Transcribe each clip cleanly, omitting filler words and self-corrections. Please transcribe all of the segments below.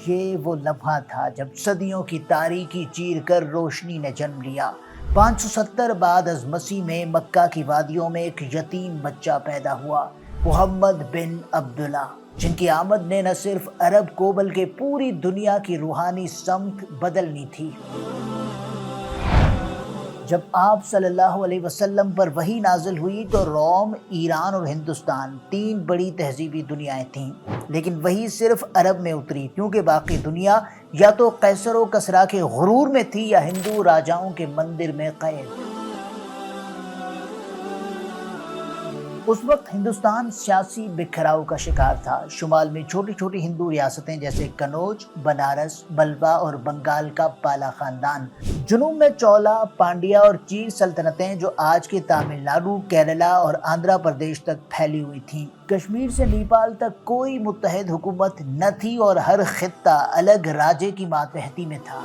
یہ وہ لمحہ تھا جب صدیوں کی تاریکی چیر کر روشنی نے جنم لیا۔ 570 بعد از مسیح میں مکہ کی وادیوں میں ایک یتیم بچہ پیدا ہوا، محمد بن عبداللہ، جن کی آمد نے نہ صرف عرب کو بلکہ پوری دنیا کی روحانی سمت بدلنی تھی۔ جب آپ صلی اللہ علیہ وسلم پر وحی نازل ہوئی تو روم، ایران اور ہندوستان تین بڑی تہذیبی دنیایں تھیں، لیکن وحی صرف عرب میں اتری کیونکہ باقی دنیا یا تو قیصر و کسریٰ کے غرور میں تھی یا ہندو راجاؤں کے مندر میں قید۔ اس وقت ہندوستان سیاسی بکھراؤ کا شکار تھا۔ شمال میں چھوٹی چھوٹی ہندو ریاستیں جیسے کنوج، بنارس، بلوا اور بنگال کا بالا خاندان، جنوب میں چولا، پانڈیا اور چیر سلطنتیں جو آج کے تامل ناڈو، کیرلا اور آندھرا پردیش تک پھیلی ہوئی تھیں۔ کشمیر سے نیپال تک کوئی متحد حکومت نہ تھی اور ہر خطہ الگ راجے کی ماتحتی میں تھا۔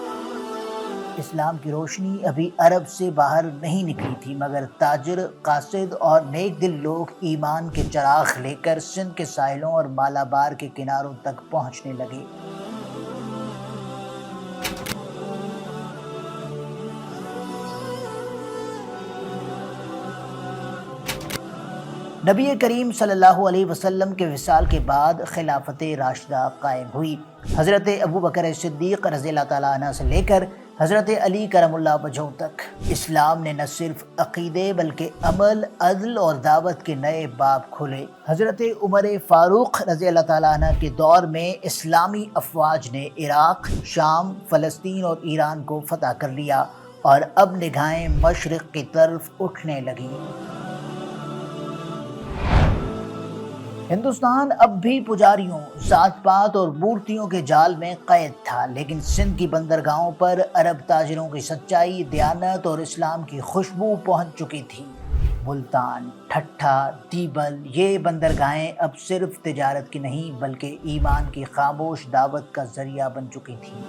اسلام کی روشنی ابھی عرب سے باہر نہیں نکلی تھی، مگر تاجر، قاصد اور نیک دل لوگ ایمان کے چراغ لے کر سندھ کے ساحلوں اور مالابار کے کناروں تک پہنچنے لگے۔ نبی کریم صلی اللہ علیہ وسلم کے وصال کے بعد خلافت راشدہ قائم ہوئی۔ حضرت ابوبکر صدیق رضی اللہ تعالیٰ عنہ سے لے کر حضرت علی کرم اللہ وجہہ تک اسلام نے نہ صرف عقیدے بلکہ عمل، عدل اور دعوت کے نئے باب کھولے۔ حضرت عمر فاروق رضی اللہ تعالیٰ عنہ کے دور میں اسلامی افواج نے عراق، شام، فلسطین اور ایران کو فتح کر لیا اور اب نگاہیں مشرق کی طرف اٹھنے لگیں۔ ہندوستان اب بھی پجاریوں، ذات پات اور مورتیوں کے جال میں قید تھا، لیکن سندھ کی بندرگاہوں پر عرب تاجروں کی سچائی، دیانت اور اسلام کی خوشبو پہنچ چکی تھی۔ ملتان، ٹھٹھہ، دیبل، یہ بندرگاہیں اب صرف تجارت کی نہیں بلکہ ایمان کی خاموش دعوت کا ذریعہ بن چکی تھیں۔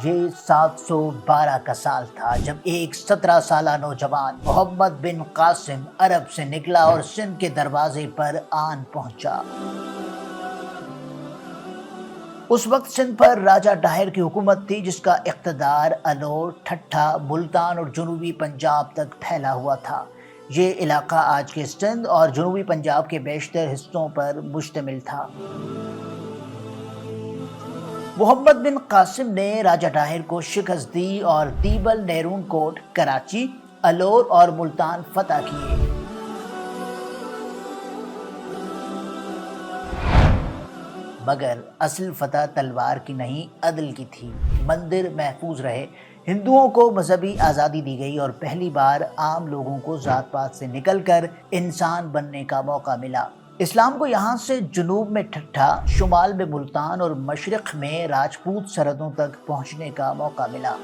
یہ 712 کا سال تھا جب ایک 17 سالہ نوجوان محمد بن قاسم عرب سے نکلا اور سندھ کے دروازے پر آن پہنچا۔ اس وقت سندھ پر راجہ ڈاہر کی حکومت تھی جس کا اقتدار الور، ٹھٹھہ، ملتان اور جنوبی پنجاب تک پھیلا ہوا تھا۔ یہ علاقہ آج کے سندھ اور جنوبی پنجاب کے بیشتر حصوں پر مشتمل تھا۔ محمد بن قاسم نے راجہ ڈاہر کو شکست دی اور دیبل، نیرون کوٹ، کراچی، الور اور ملتان فتح کیے۔ مگر اصل فتح تلوار کی نہیں، عدل کی تھی۔ مندر محفوظ رہے، ہندوؤں کو مذہبی آزادی دی گئی اور پہلی بار عام لوگوں کو ذات پات سے نکل کر انسان بننے کا موقع ملا۔ اسلام کو یہاں سے جنوب میں ٹھٹھہ، شمال میں ملتان اور مشرق میں راجپوت سرحدوں تک پہنچنے کا موقع ملا۔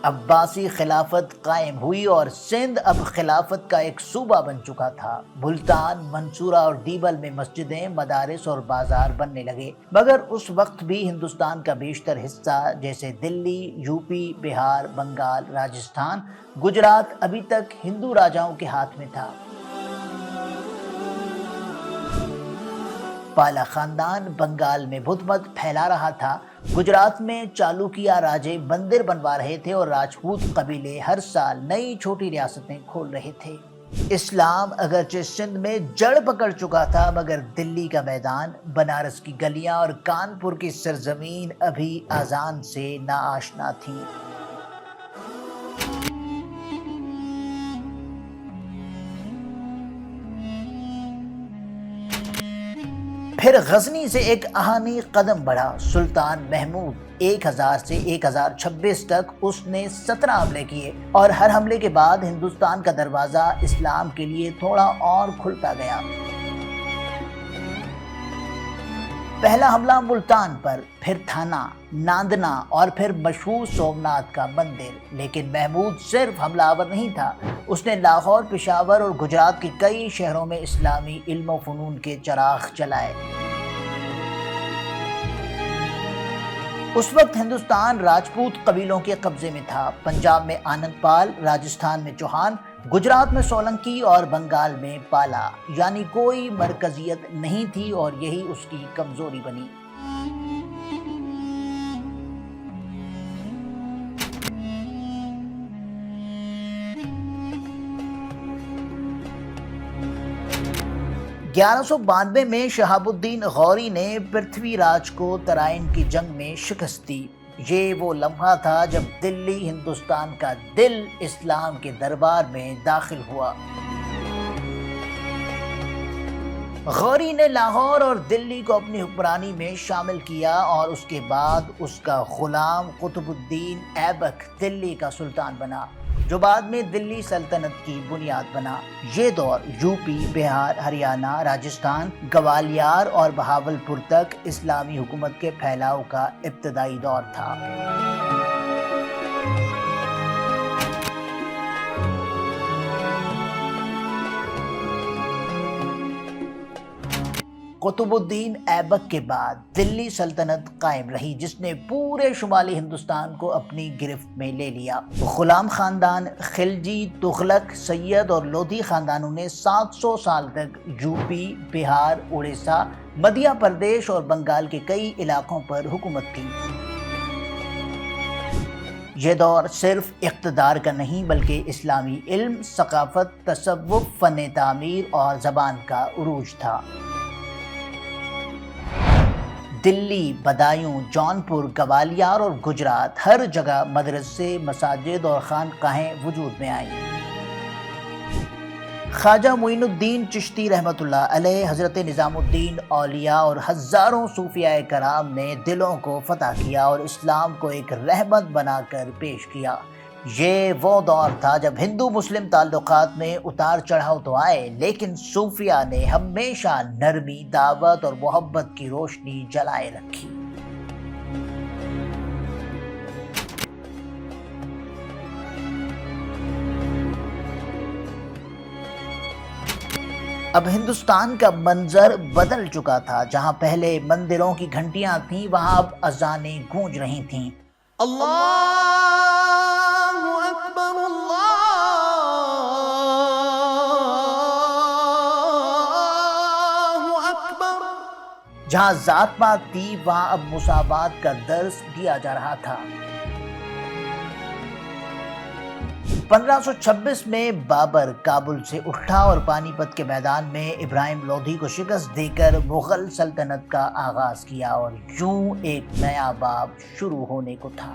عباسی خلافت قائم ہوئی اور سندھ اب خلافت کا ایک صوبہ بن چکا تھا۔ ملتان، منصورہ اور دیبل میں مسجدیں، مدارس اور بازار بننے لگے، مگر اس وقت بھی ہندوستان کا بیشتر حصہ جیسے دلی، یوپی، بہار، بنگال، راجستھان، گجرات ابھی تک ہندو راجاؤں کے ہاتھ میں تھا۔ پالا خاندان بنگال میں بدھ مت پھیلا رہا تھا، گجرات میں چالوکیہ راجے مندر بنوا رہے تھے اور راجپوت قبیلے ہر سال نئی چھوٹی ریاستیں کھول رہے تھے۔ اسلام اگرچہ سندھ میں جڑ پکڑ چکا تھا، مگر دلی کا میدان، بنارس کی گلیاں اور کانپور کی سرزمین ابھی اذان سے ناآشنا تھی۔ پھر غزنی سے ایک آہنی قدم بڑھا۔ سلطان محمود 1000 سے 1026 تک اس نے 17 حملے کیے اور ہر حملے کے بعد ہندوستان کا دروازہ اسلام کے لیے تھوڑا اور کھلتا گیا۔ پہلا حملہ ملتان پر، پھر تھانہ، ناندنا اور پھر مشہور سومناتھ کا مندر۔ لیکن محمود صرف حملہ آور نہیں تھا، اس نے لاہور، پشاور اور گجرات کے کئی شہروں میں اسلامی علم و فنون کے چراغ جلائے۔ اس وقت ہندوستان راجپوت قبیلوں کے قبضے میں تھا۔ پنجاب میں آنند پال، راجستھان میں چوہان، گجرات میں سولنکی اور بنگال میں پالا، یعنی کوئی مرکزیت نہیں تھی، اور یہی اس کی کمزوری بنی۔ گیارہ سو 92 میں شہاب الدین غوری نے پرتھوی راج کو ترائن کی جنگ میں شکست دی۔ یہ وہ لمحہ تھا جب دلی، ہندوستان کا دل، اسلام کے دربار میں داخل ہوا۔ غوری نے لاہور اور دلی کو اپنی حکمرانی میں شامل کیا، اور اس کے بعد اس کا غلام قطب الدین ایبک دلی کا سلطان بنا، جو بعد میں دلی سلطنت کی بنیاد بنا۔ یہ دور یوپی، بہار، ہریانہ، راجستھان، گوالیار اور بہاولپور تک اسلامی حکومت کے پھیلاؤ کا ابتدائی دور تھا۔ قطب الدین ایبک کے بعد دلی سلطنت قائم رہی، جس نے پورے شمالی ہندوستان کو اپنی گرفت میں لے لیا۔ غلام خاندان، خلجی، تغلق، سید اور لودھی خاندانوں نے 700 سال تک یوپی، بہار، اڑیسہ، مدھیہ پردیش اور بنگال کے کئی علاقوں پر حکومت کی۔ یہ دور صرف اقتدار کا نہیں بلکہ اسلامی علم، ثقافت، تصوف، فن تعمیر اور زبان کا عروج تھا۔ دلی، بدایوں، جونپور، گوالیار اور گجرات، ہر جگہ مدرسے، مساجد اور خانقاہیں وجود میں آئیں۔ خواجہ معین الدین چشتی رحمۃ اللہ علیہ، حضرت نظام الدین اولیاء اور ہزاروں صوفیاء کرام نے دلوں کو فتح کیا اور اسلام کو ایک رحمت بنا کر پیش کیا۔ یہ وہ دور تھا جب ہندو مسلم تعلقات میں اتار چڑھاؤ تو آئے، لیکن صوفیاء نے ہمیشہ نرمی، دعوت اور محبت کی روشنی جلائے رکھی۔ اب ہندوستان کا منظر بدل چکا تھا۔ جہاں پہلے مندروں کی گھنٹیاں تھیں، وہاں اب اذانیں گونج رہی تھیں۔ اللہ اکبر، اللہ اکبر۔ جہاں ذات پات تھی، وہاں اب مساوات کا درس دیا جا رہا تھا۔ 1526 میں بابر کابل سے اٹھا اور پانی پت کے میدان میں ابراہیم لودھی کو شکست دے کر مغل سلطنت کا آغاز کیا، اور یوں ایک نیا باب شروع ہونے کو تھا۔